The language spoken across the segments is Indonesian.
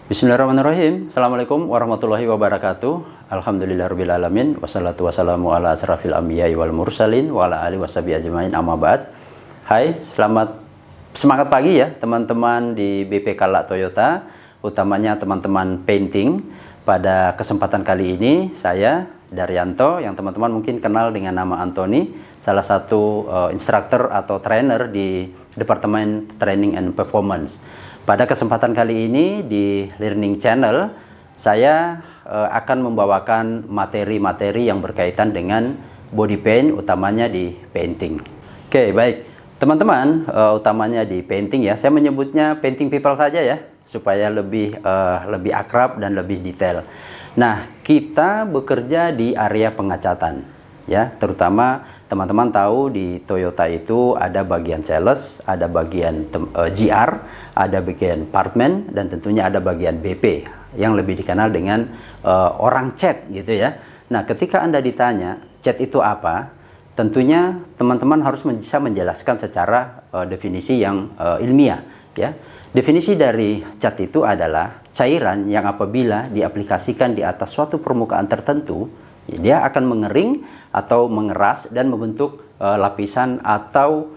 Bismillahirrahmanirrahim. Assalamualaikum warahmatullahi wabarakatuh. Alhamdulillahirrabbilalamin. Wassalatu wassalamu ala asrafil anbiya'i wal mursalin wa ala alihi washabihi ajmain, amma ba'd. Hai, semangat pagi ya teman-teman di BP Kala Toyota, utamanya teman-teman painting. Pada kesempatan kali ini saya Daryanto, yang teman-teman mungkin kenal dengan nama Anthony, salah satu instruktur atau trainer di Departemen Training and Performance. Pada kesempatan kali ini di Learning Channel, saya akan membawakan materi-materi yang berkaitan dengan body paint, utamanya di painting. Oke, baik. Teman-teman, utamanya di painting ya, saya menyebutnya painting people saja ya, supaya lebih akrab dan lebih detail. Nah, kita bekerja di area pengecatan ya, terutama teman-teman tahu di Toyota itu ada bagian sales, ada bagian GR, ada bagian partment, dan tentunya ada bagian BP yang lebih dikenal dengan orang cat gitu ya. Nah, ketika Anda ditanya cat itu apa, tentunya teman-teman harus bisa menjelaskan secara definisi yang ilmiah ya. Definisi dari cat itu adalah cairan yang apabila diaplikasikan di atas suatu permukaan tertentu, dia akan mengering atau mengeras dan membentuk lapisan atau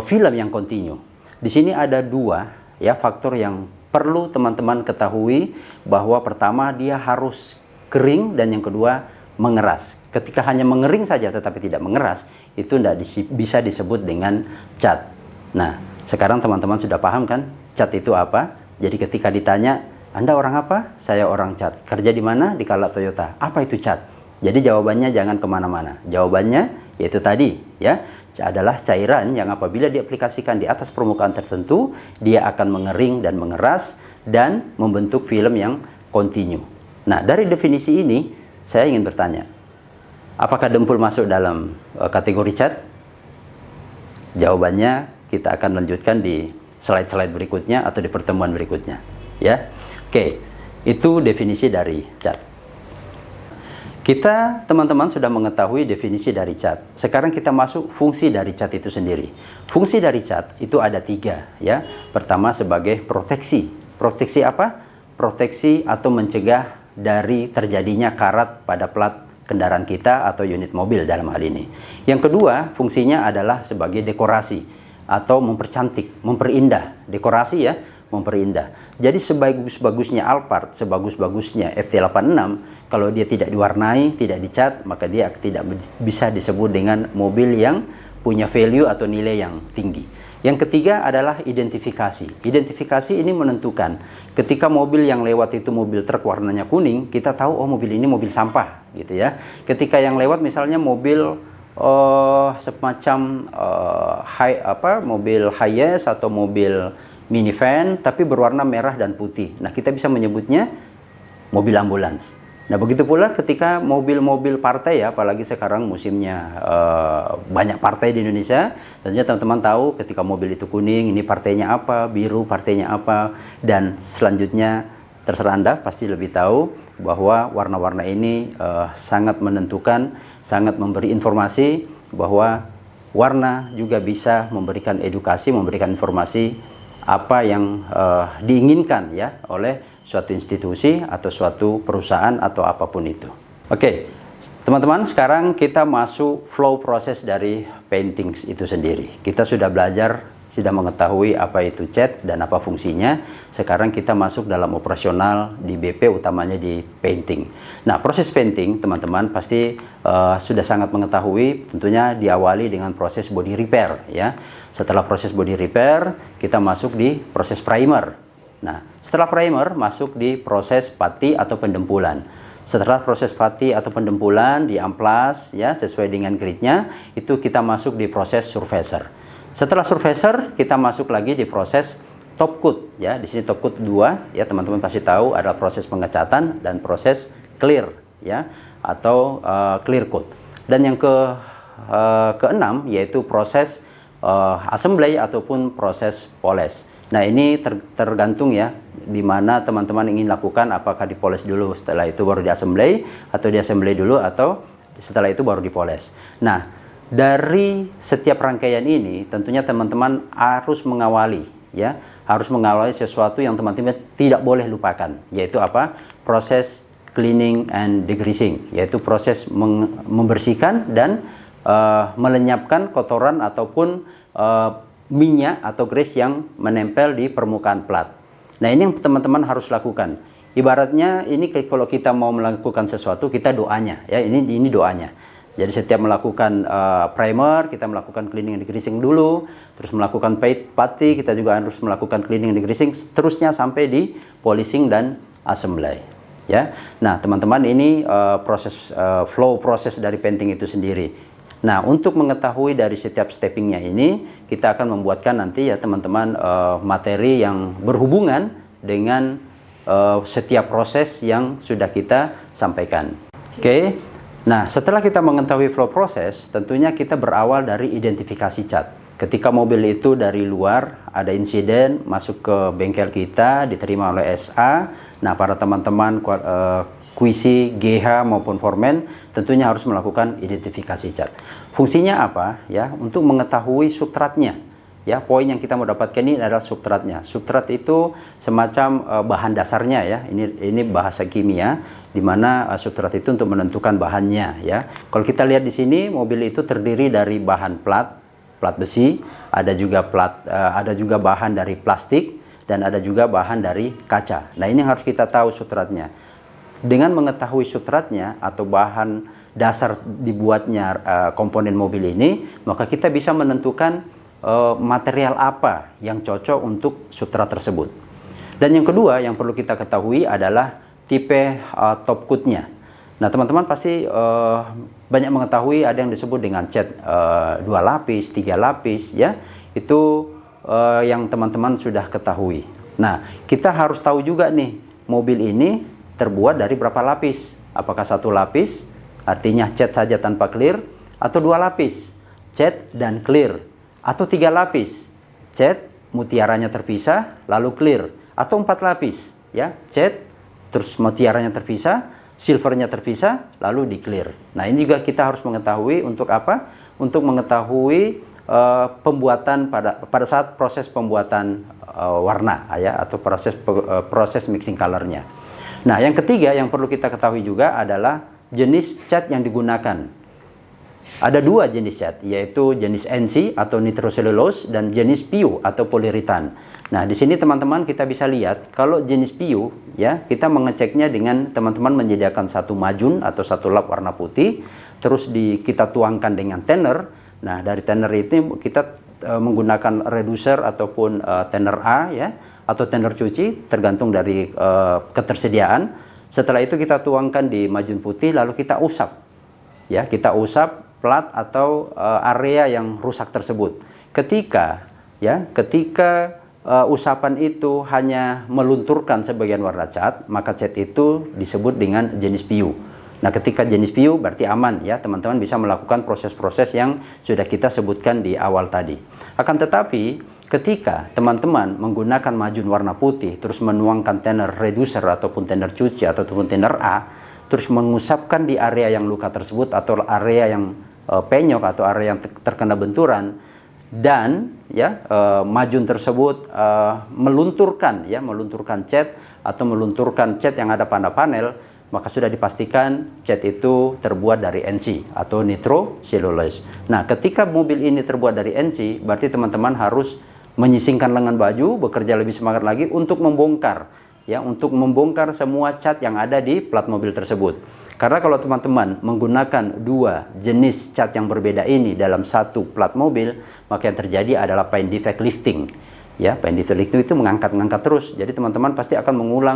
film yang kontinu. Di sini ada dua ya faktor yang perlu teman-teman ketahui, bahwa pertama dia harus kering dan yang kedua mengeras. Ketika hanya mengering saja tetapi tidak mengeras, itu tidak bisa disebut dengan cat. Nah, sekarang teman-teman sudah paham kan cat itu apa? Jadi ketika ditanya, Anda orang apa? Saya orang cat. Kerja di mana? Di Kala Toyota. Apa itu cat? Jadi jawabannya jangan kemana-mana. Jawabannya yaitu tadi ya, adalah cairan yang apabila diaplikasikan di atas permukaan tertentu, dia akan mengering dan mengeras dan membentuk film yang kontinu. Nah, dari definisi ini saya ingin bertanya, apakah dempul masuk dalam kategori cat? Jawabannya kita akan lanjutkan di slide-slide berikutnya atau di pertemuan berikutnya ya. Oke, itu definisi dari cat. Kita teman-teman sudah mengetahui definisi dari cat. Sekarang kita masuk fungsi dari cat itu sendiri. Fungsi dari cat itu ada tiga ya. Pertama sebagai proteksi. Proteksi apa? Proteksi atau mencegah dari terjadinya karat pada plat kendaraan kita atau unit mobil dalam hal ini. Yang kedua fungsinya adalah sebagai dekorasi atau mempercantik, memperindah. Dekorasi ya, memperindah. Jadi sebagus-bagusnya Alphard, sebagus-bagusnya FT86, kalau dia tidak diwarnai, tidak dicat, maka dia tidak bisa disebut dengan mobil yang punya value atau nilai yang tinggi. Yang ketiga adalah identifikasi. Identifikasi ini menentukan ketika mobil yang lewat itu mobil truk warnanya kuning, kita tahu oh mobil ini mobil sampah gitu ya. Ketika yang lewat misalnya mobil semacam mobil Hiace atau mobil minivan tapi berwarna merah dan putih. Nah, kita bisa menyebutnya mobil ambulans. Nah, begitu pula ketika mobil-mobil partai ya, apalagi sekarang musimnya banyak partai di Indonesia, tentunya teman-teman tahu ketika mobil itu kuning, ini partainya apa, biru partainya apa, dan selanjutnya terserah Anda pasti lebih tahu bahwa warna-warna ini sangat menentukan, sangat memberi informasi bahwa warna juga bisa memberikan edukasi, memberikan informasi apa yang diinginkan ya oleh suatu institusi atau suatu perusahaan atau apapun itu. Oke, teman-teman, sekarang kita masuk flow proses dari painting itu sendiri. Kita sudah belajar, sudah mengetahui apa itu cat dan apa fungsinya. Sekarang kita masuk dalam operasional di BP, utamanya di painting. Nah, proses painting teman-teman pasti sudah sangat mengetahui, tentunya diawali dengan proses body repair ya. Setelah proses body repair, kita masuk di proses primer. Nah, setelah primer masuk di proses putty atau pendempulan. Setelah proses putty atau pendempulan di amplas ya sesuai dengan gridnya, itu kita masuk di proses surfacer. Setelah surfacer kita masuk lagi di proses top coat ya. Di sini top coat 2 ya, teman-teman pasti tahu adalah proses pengecatan dan proses clear ya atau clear coat. Dan yang keenam yaitu proses assembly ataupun proses polish. Nah, ini tergantung ya di mana teman-teman ingin lakukan, apakah dipoles dulu setelah itu baru diassembly, atau diassembly dulu atau setelah itu baru dipoles. Nah, dari setiap rangkaian ini tentunya teman-teman harus mengawali ya, harus mengawali sesuatu yang teman-teman tidak boleh lupakan, yaitu apa? Proses cleaning and degreasing, yaitu proses membersihkan dan melenyapkan kotoran ataupun minyak atau grease yang menempel di permukaan plat. Nah, ini yang teman-teman harus lakukan. Ibaratnya ini kalau kita mau melakukan sesuatu, kita doanya, ya, ini doanya. Jadi setiap melakukan primer, kita melakukan cleaning and degreasing dulu, terus melakukan paint putty, kita juga harus melakukan cleaning and degreasing, terusnya sampai di polishing dan assembly. Ya, nah teman-teman, ini flow proses dari painting itu sendiri. Nah, untuk mengetahui dari setiap steppingnya ini, kita akan membuatkan nanti ya teman-teman materi yang berhubungan dengan setiap proses yang sudah kita sampaikan. Oke. Nah, setelah kita mengetahui flow proses, tentunya kita berawal dari identifikasi cat. Ketika mobil itu dari luar ada insiden masuk ke bengkel kita, diterima oleh SA. Nah, para teman-teman QC, GH maupun foreman tentunya harus melakukan identifikasi cat. Fungsinya apa? Ya, untuk mengetahui substratnya. Ya, poin yang kita mau dapatkan ini adalah substratnya. Substrat itu semacam bahan dasarnya, ya. Ini bahasa kimia, di mana substrat itu untuk menentukan bahannya, ya. Kalau kita lihat di sini, mobil itu terdiri dari bahan plat besi, ada juga bahan dari plastik, dan ada juga bahan dari kaca. Nah, ini harus kita tahu substratnya. Dengan mengetahui substratnya atau bahan dasar dibuatnya komponen mobil ini, maka kita bisa menentukan material apa yang cocok untuk substrat tersebut. Dan yang kedua yang perlu kita ketahui adalah tipe top coat-nya. Nah, teman-teman pasti banyak mengetahui ada yang disebut dengan cat 2 lapis, 3 lapis, ya. Itu yang teman-teman sudah ketahui. Nah, kita harus tahu juga nih, mobil ini terbuat dari berapa lapis? Apakah 1 lapis, artinya cat saja tanpa clear, atau 2 lapis, cat dan clear, atau 3 lapis, cat, mutiaranya terpisah, lalu clear, atau 4 lapis, ya, cat, terus mutiaranya terpisah, silvernya terpisah, lalu di clear. Nah, ini juga kita harus mengetahui untuk apa? Untuk mengetahui pembuatan pada saat proses pembuatan warna, ya, atau proses mixing colornya. Nah, yang ketiga yang perlu kita ketahui juga adalah jenis cat yang digunakan. Ada 2 jenis cat, yaitu jenis NC atau nitrocellulose dan jenis PU atau poliuretan. Nah, di sini teman-teman kita bisa lihat kalau jenis PU, ya, kita mengeceknya dengan teman-teman menyediakan satu majun atau satu lap warna putih, terus kita tuangkan dengan tanner. Nah, dari tanner itu kita menggunakan reducer ataupun tanner A, ya, atau tanner cuci tergantung dari ketersediaan. Setelah itu kita tuangkan di majun putih lalu kita usap. Ya, kita usap plat atau area yang rusak tersebut. Ketika usapan itu hanya melunturkan sebagian warna cat, maka cat itu disebut dengan jenis PU. Nah, ketika jenis PU berarti aman, ya, teman-teman bisa melakukan proses-proses yang sudah kita sebutkan di awal tadi. Akan tetapi ketika teman-teman menggunakan majun warna putih terus menuangkan tanner reducer ataupun tanner cuci ataupun tanner A, terus mengusapkan di area yang luka tersebut atau area yang penyok atau area yang terkena benturan, dan ya majun tersebut melunturkan cat atau melunturkan cat yang ada pada panel, maka sudah dipastikan cat itu terbuat dari NC atau nitrocellulose. Nah, ketika mobil ini terbuat dari NC, berarti teman-teman harus menyisingkan lengan baju, bekerja lebih semangat lagi untuk membongkar, ya, untuk membongkar semua cat yang ada di plat mobil tersebut. Karena kalau teman-teman menggunakan 2 jenis cat yang berbeda ini dalam satu plat mobil, maka yang terjadi adalah paint defect lifting. Ya, paint defect lifting itu mengangkat-ngangkat terus. Jadi teman-teman pasti akan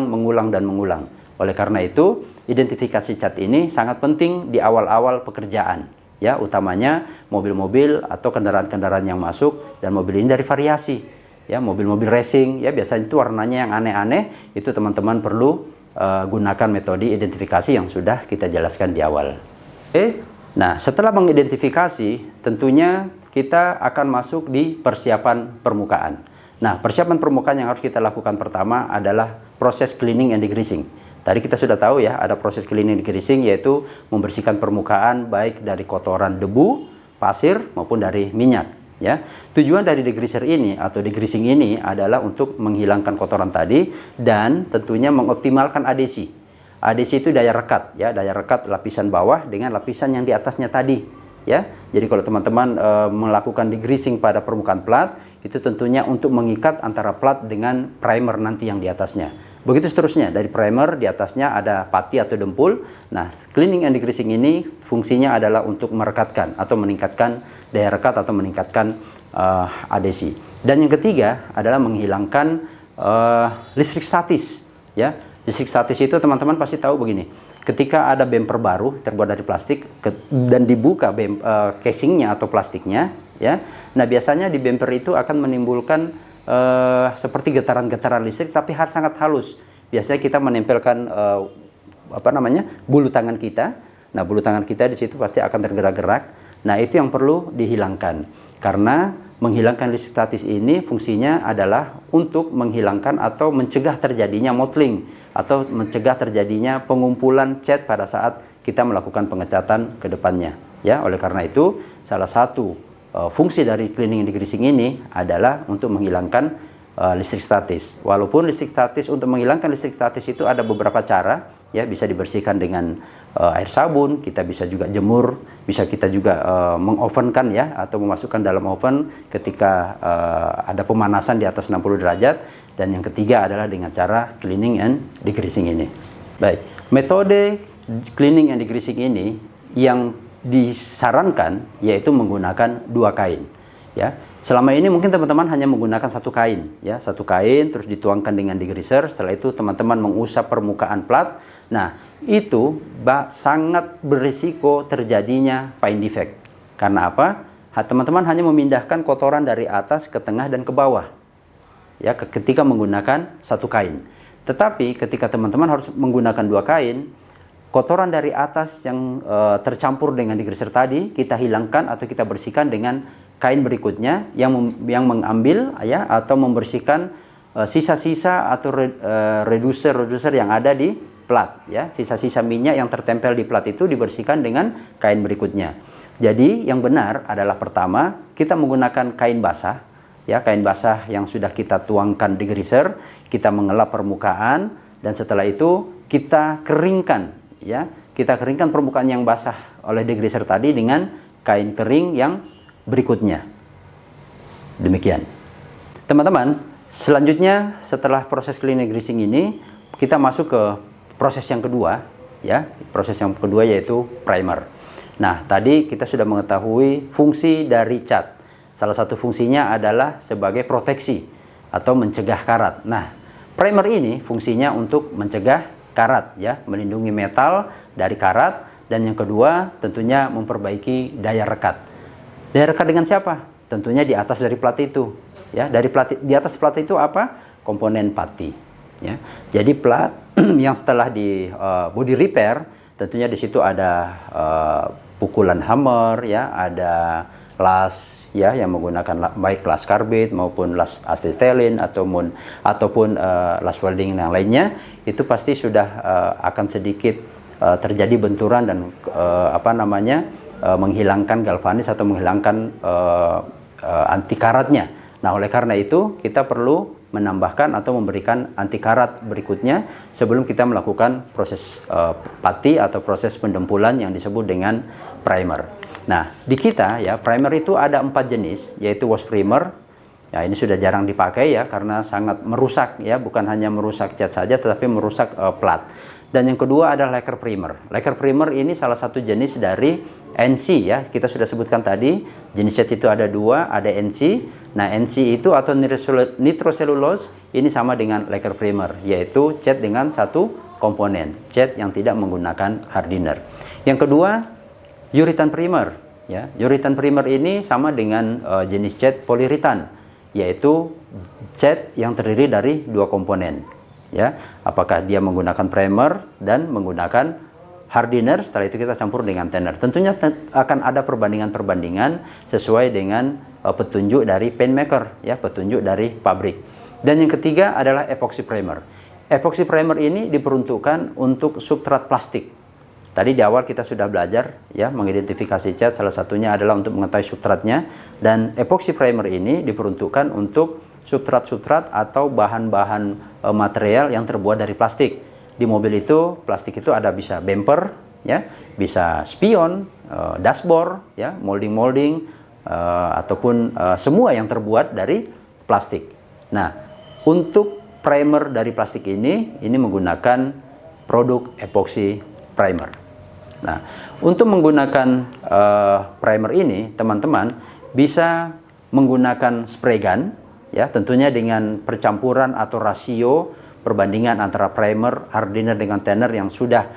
mengulang dan mengulang. Oleh karena itu, identifikasi cat ini sangat penting di awal-awal pekerjaan. Ya, utamanya mobil-mobil atau kendaraan-kendaraan yang masuk, dan mobil ini dari variasi. Ya, mobil-mobil racing, ya, biasanya itu warnanya yang aneh-aneh, itu teman-teman perlu gunakan metode identifikasi yang sudah kita jelaskan di awal. Oke. Nah, setelah mengidentifikasi, tentunya kita akan masuk di persiapan permukaan. Nah, persiapan permukaan yang harus kita lakukan pertama adalah proses cleaning and degreasing. Tadi kita sudah tahu, ya, ada proses cleaning and degreasing, yaitu membersihkan permukaan baik dari kotoran debu, pasir maupun dari minyak. Ya, tujuan dari degreaser ini atau degreasing ini adalah untuk menghilangkan kotoran tadi dan tentunya mengoptimalkan adhesi. Adhesi itu daya rekat, ya, daya rekat lapisan bawah dengan lapisan yang di atasnya tadi, ya. Jadi kalau teman-teman melakukan degreasing pada permukaan plat, itu tentunya untuk mengikat antara plat dengan primer nanti yang di atasnya. Begitu seterusnya, dari primer di atasnya ada pati atau dempul. Nah, cleaning and degreasing ini fungsinya adalah untuk merekatkan atau meningkatkan daya rekat atau meningkatkan adhesi. Dan yang ketiga adalah menghilangkan listrik statis, ya. Listrik statis itu teman-teman pasti tahu begini. Ketika ada bumper baru terbuat dari plastik dan dibuka casingnya atau plastiknya, ya. Nah, biasanya di bumper itu akan menimbulkan seperti getaran-getaran listrik, tapi sangat halus. Biasanya kita menempelkan bulu tangan kita. Nah, bulu tangan kita di situ pasti akan tergerak-gerak. Nah, itu yang perlu dihilangkan. Karena menghilangkan listrik statis ini fungsinya adalah untuk menghilangkan atau mencegah terjadinya mottling atau mencegah terjadinya pengumpulan cat pada saat kita melakukan pengecatan ke depannya. Ya, oleh karena itu salah satu fungsi dari cleaning and degreasing ini adalah untuk menghilangkan listrik statis. Walaupun listrik statis, untuk menghilangkan listrik statis itu ada beberapa cara, ya, bisa dibersihkan dengan air sabun, kita bisa juga jemur, bisa kita juga mengovenkan, ya, atau memasukkan dalam oven ketika ada pemanasan di atas 60 derajat. Dan yang ketiga adalah dengan cara cleaning and degreasing ini. Baik, metode cleaning and degreasing ini yang disarankan yaitu menggunakan 2 kain, ya. Selama ini mungkin teman-teman hanya menggunakan 1 kain, ya, 1 kain terus dituangkan dengan degreaser. Setelah itu teman-teman mengusap permukaan plat. Nah, itu sangat berisiko terjadinya paint defect. Karena apa? Teman-teman hanya memindahkan kotoran dari atas ke tengah dan ke bawah, ya, ketika menggunakan 1 kain. Tetapi ketika teman-teman harus menggunakan 2 kain, kotoran dari atas yang tercampur dengan degreaser tadi kita hilangkan atau kita bersihkan dengan kain berikutnya yang mengambil, ya, atau membersihkan sisa-sisa atau reducer yang ada di plat, ya. Sisa-sisa minyak yang tertempel di plat itu dibersihkan dengan kain berikutnya. Jadi yang benar adalah pertama kita menggunakan kain basah, ya, kain basah yang sudah kita tuangkan degreaser, kita mengelap permukaan dan setelah itu kita keringkan, ya. Kita keringkan permukaan yang basah oleh degreaser tadi dengan kain kering yang berikutnya. Demikian. Teman-teman, selanjutnya setelah proses cleaning degreasing ini, kita masuk ke proses yang kedua, ya. Proses yang kedua yaitu primer. Nah, tadi kita sudah mengetahui fungsi dari cat. Salah satu fungsinya adalah sebagai proteksi atau mencegah karat. Nah, primer ini fungsinya untuk mencegah karat, ya, melindungi metal dari karat, dan yang kedua tentunya memperbaiki daya rekat. Daya rekat dengan siapa? Tentunya di atas dari plat itu, ya. Di atas plat itu apa? Komponen pati, ya. Jadi plat yang setelah di body repair, tentunya di situ ada pukulan hammer, ya, ada las, ya, yang menggunakan baik las karbit maupun las acetylene ataupun las welding yang lainnya, itu pasti sudah akan sedikit terjadi benturan dan menghilangkan galvanis atau menghilangkan anti karatnya. Nah, oleh karena itu kita perlu menambahkan atau memberikan anti karat berikutnya sebelum kita melakukan proses pati atau proses pendempulan yang disebut dengan primer. Nah, di kita, ya, primer itu ada 4 jenis, yaitu wash primer. Ya, ini sudah jarang dipakai, ya, karena sangat merusak, ya, bukan hanya merusak cat saja tetapi merusak plat. Dan yang kedua adalah lacquer primer. Lacquer primer ini salah satu jenis dari NC, ya. Kita sudah sebutkan tadi, jenis cat itu ada 2, ada NC. Nah, NC itu atau nitrocellulose ini sama dengan lacquer primer, yaitu cat dengan 1 komponen, cat yang tidak menggunakan hardener. Yang kedua, uritan primer, ya. Uritan primer ini sama dengan jenis cat polyurethane, yaitu cat yang terdiri dari 2 komponen, ya. Apakah dia menggunakan primer dan menggunakan hardener, setelah itu kita campur dengan thinner. Tentunya akan ada perbandingan-perbandingan sesuai dengan petunjuk dari paint maker, ya, petunjuk dari pabrik. Dan yang ketiga adalah epoxy primer. Epoxy primer ini diperuntukkan untuk substrat plastik. Tadi di awal kita sudah belajar ya mengidentifikasi cat, salah satunya adalah untuk mengetahui substratnya, dan epoxy primer ini diperuntukkan untuk substrat-substrat atau bahan-bahan material yang terbuat dari plastik. Di mobil itu plastik itu ada bisa bumper ya, bisa spion, dashboard ya, molding-molding ataupun semua yang terbuat dari plastik. Nah, untuk primer dari plastik ini menggunakan produk epoxy primer. Nah, untuk menggunakan primer ini, teman-teman bisa menggunakan spray gun, ya, tentunya dengan percampuran atau rasio perbandingan antara primer, hardener dengan thinner yang sudah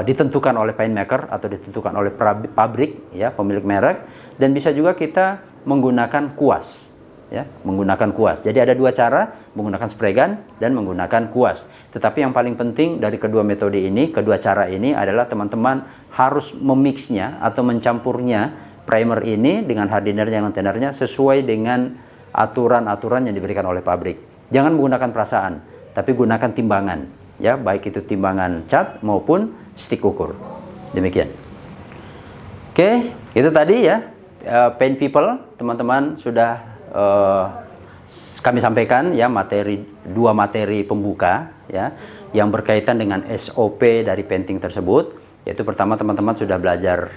ditentukan oleh paint maker atau ditentukan oleh pabrik, ya, pemilik merek, dan bisa juga kita menggunakan kuas. Ya, menggunakan kuas. Jadi ada dua cara, menggunakan spray gun dan menggunakan kuas. Tetapi yang paling penting dari kedua metode ini, kedua cara ini adalah teman-teman harus memixnya atau mencampurnya primer ini dengan hardenernya dan tennernya sesuai dengan aturan-aturan yang diberikan oleh pabrik. Jangan menggunakan perasaan, tapi gunakan timbangan, ya, baik itu timbangan cat maupun stick ukur. Demikian. Oke, itu tadi ya, paint people, teman-teman sudah kami sampaikan ya dua materi pembuka ya yang berkaitan dengan SOP dari painting tersebut, yaitu pertama teman-teman sudah belajar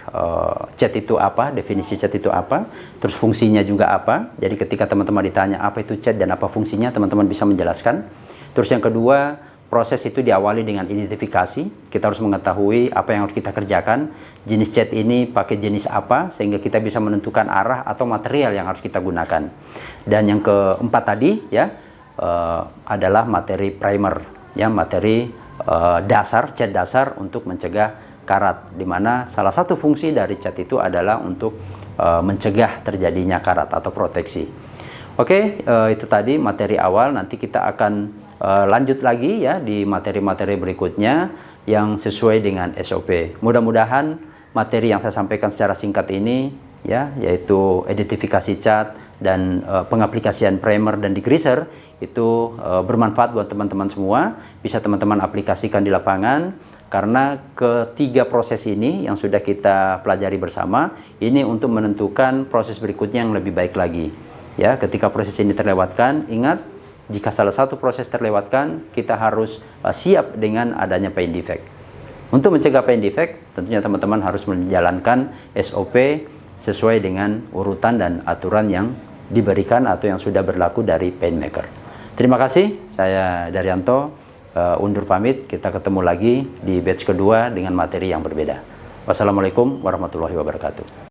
cat itu apa, definisi cat itu apa, terus fungsinya juga apa. Jadi ketika teman-teman ditanya apa itu cat dan apa fungsinya, teman-teman bisa menjelaskan. Terus yang kedua, proses itu diawali dengan identifikasi. Kita harus mengetahui apa yang harus kita kerjakan, jenis cat ini pakai jenis apa, sehingga kita bisa menentukan arah atau material yang harus kita gunakan. Dan yang keempat tadi ya adalah materi primer, ya, materi dasar, cat dasar untuk mencegah karat, dimana salah satu fungsi dari cat itu adalah untuk mencegah terjadinya karat atau proteksi. Oke, itu tadi materi awal. Nanti kita akan lanjut lagi ya di materi-materi berikutnya yang sesuai dengan SOP. Mudah-mudahan materi yang saya sampaikan secara singkat ini ya, yaitu identifikasi cat dan pengaplikasian primer dan degreaser itu bermanfaat buat teman-teman semua, bisa teman-teman aplikasikan di lapangan, karena ketiga proses ini yang sudah kita pelajari bersama ini untuk menentukan proses berikutnya yang lebih baik lagi. Ya, ketika proses ini terlewatkan, ingat, jika salah satu proses terlewatkan, kita harus siap dengan adanya paint defect. Untuk mencegah paint defect, tentunya teman-teman harus menjalankan SOP sesuai dengan urutan dan aturan yang diberikan atau yang sudah berlaku dari paint maker. Terima kasih, saya Daryanto, undur pamit. Kita ketemu lagi di batch kedua dengan materi yang berbeda. Wassalamualaikum warahmatullahi wabarakatuh.